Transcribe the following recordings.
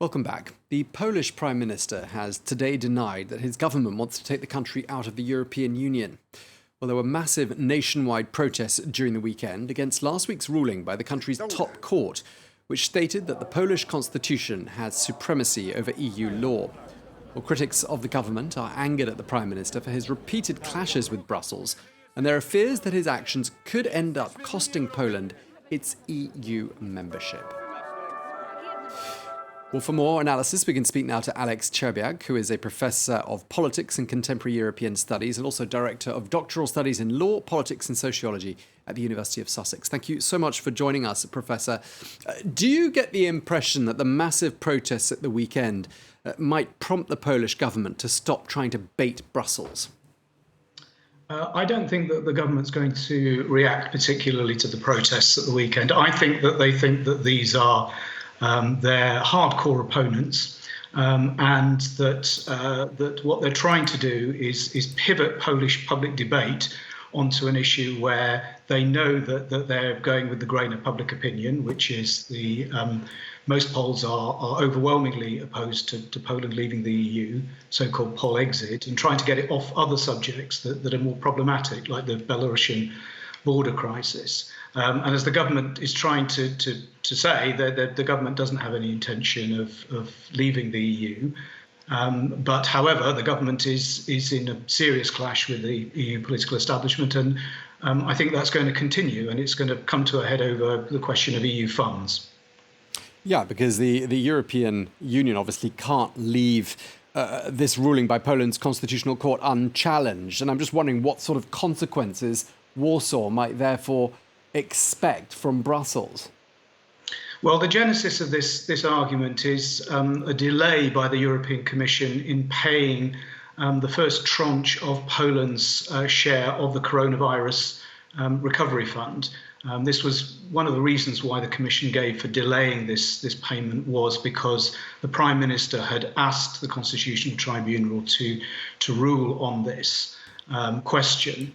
Welcome back. The Polish Prime Minister has today denied that his government wants to take the country out of the European Union. Well, there were massive nationwide protests during the weekend against last week's ruling by the country's top court, which stated that the Polish constitution has supremacy over EU law. Well, critics of the government are angered at the Prime Minister for his repeated clashes with Brussels, and there are fears that his actions could end up costing Poland its EU membership. Well, for more analysis, we can speak now to Alex Cherbiak, who is a professor of politics and contemporary European studies and also director of doctoral studies in law, politics and sociology at the University of Sussex. Thank you so much for joining us, Professor. Do you get the impression that the massive protests at the weekend might prompt the Polish government to stop trying to bait Brussels? I don't think that the government's going to react particularly to the protests at the weekend. I think that they think that these are their hardcore opponents, and that what they're trying to do is pivot Polish public debate onto an issue where they know that they're going with the grain of public opinion, which is most Poles are overwhelmingly opposed to Poland leaving the EU, so-called Polexit, and trying to get it off other subjects that are more problematic, like the Belarusian border crisis. And as the government is trying to say, that the government doesn't have any intention of leaving the EU. But however, the government is in a serious clash with the EU political establishment, and I think that's going to continue, and it's going to come to a head over the question of EU funds. Yeah, because the European Union obviously can't leave this ruling by Poland's constitutional court unchallenged. And I'm just wondering what sort of consequences Warsaw might therefore expect from Brussels. Well, the genesis of this argument is a delay by the European Commission in paying the first tranche of Poland's share of the coronavirus recovery fund. This was one of the reasons why the Commission gave for delaying this payment, was because the Prime Minister had asked the Constitutional Tribunal to rule on this question.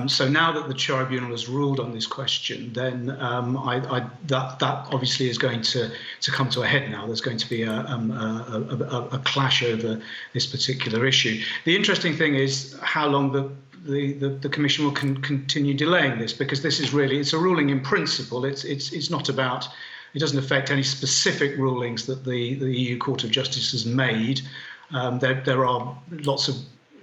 So now that the tribunal has ruled on this question, then that obviously is going to come to a head now. There's going to be a clash over this particular issue. The interesting thing is how long the Commission will continue delaying this, because this is really, it's a ruling in principle. It's not about, it doesn't affect any specific rulings that the EU Court of Justice has made. There are lots of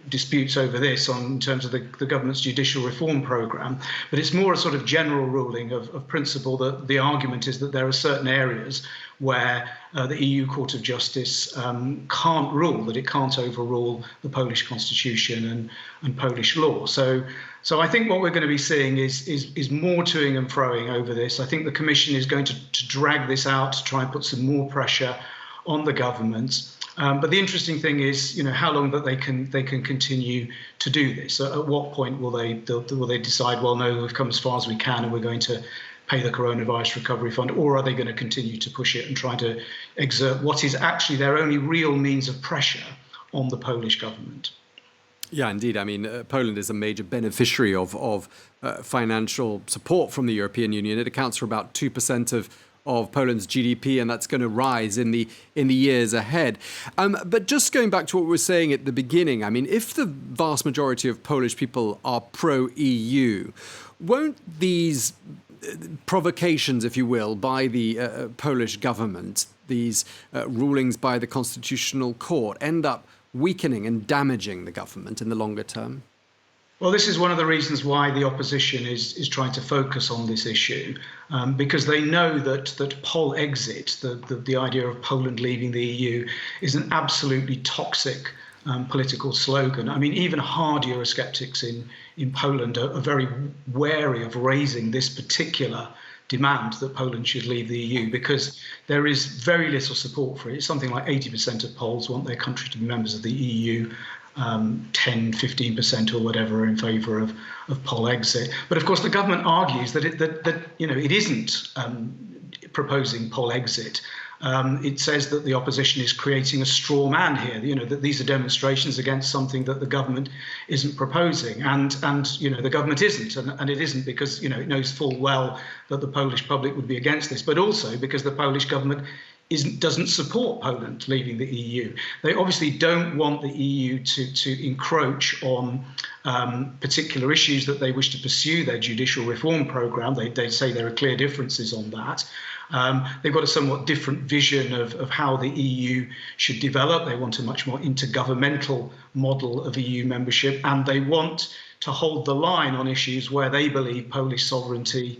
disputes over this in terms of the government's judicial reform programme, but it's more a sort of general ruling of principle that the argument is that there are certain areas where the EU Court of Justice can't rule, that it can't overrule the Polish constitution and Polish law. So I think what we're going to be seeing is more toing and froing over this. I think the Commission is going to drag this out to try and put some more pressure on the government. But the interesting thing is, how long that they can continue to do this. At what point will they decide, well, no, we've come as far as we can and we're going to pay the coronavirus recovery fund, or are they going to continue to push it and try to exert what is actually their only real means of pressure on the Polish government? Yeah, indeed. I mean, Poland is a major beneficiary of financial support from the European Union. It accounts for about 2% of Poland's GDP, and that's going to rise in the years ahead. But just going back to what we were saying at the beginning, I mean, if the vast majority of Polish people are pro-EU, won't these provocations, if you will, by the Polish government, these rulings by the Constitutional Court, end up weakening and damaging the government in the longer term? Well, this is one of the reasons why the opposition is trying to focus on this issue, because they know that Polexit, the idea of Poland leaving the EU, is an absolutely toxic political slogan. I mean, even hard Eurosceptics in Poland are very wary of raising this particular demand that Poland should leave the EU, because there is very little support for it. It's something like 80% of Poles want their country to be members of the EU. 10-15% or whatever in favour of Polexit. But of course, the government argues that it isn't proposing Polexit. It says that the opposition is creating a straw man here. That these are demonstrations against something that the government isn't proposing, and the government isn't, and it isn't because it knows full well that the Polish public would be against this, but also because the Polish government doesn't support Poland leaving the EU. They obviously don't want the EU to encroach on particular issues that they wish to pursue, their judicial reform programme. They say there are clear differences on that. They've got a somewhat different vision of how the EU should develop. They want a much more intergovernmental model of EU membership, and they want to hold the line on issues where they believe Polish sovereignty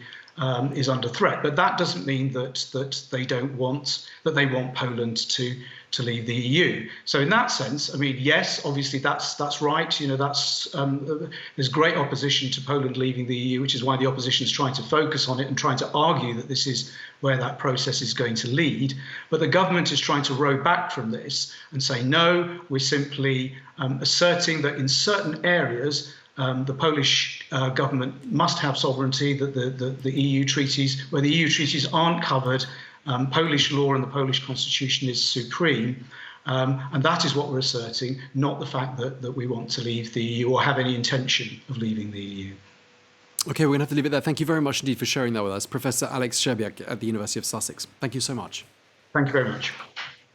is under threat. But that doesn't mean that they want Poland to leave the EU. So in that sense, I mean, yes, obviously that's right. There's great opposition to Poland leaving the EU, which is why the opposition is trying to focus on it and trying to argue that this is where that process is going to lead. But the government is trying to row back from this and say, no, we're simply asserting that in certain areas the Polish government must have sovereignty, that the EU treaties, where the EU treaties aren't covered, Polish law and the Polish constitution is supreme. And that is what we're asserting, not the fact that we want to leave the EU or have any intention of leaving the EU. Okay, we're going to have to leave it there. Thank you very much indeed for sharing that with us. Professor Alex Szczerbiak at the University of Sussex. Thank you so much. Thank you very much.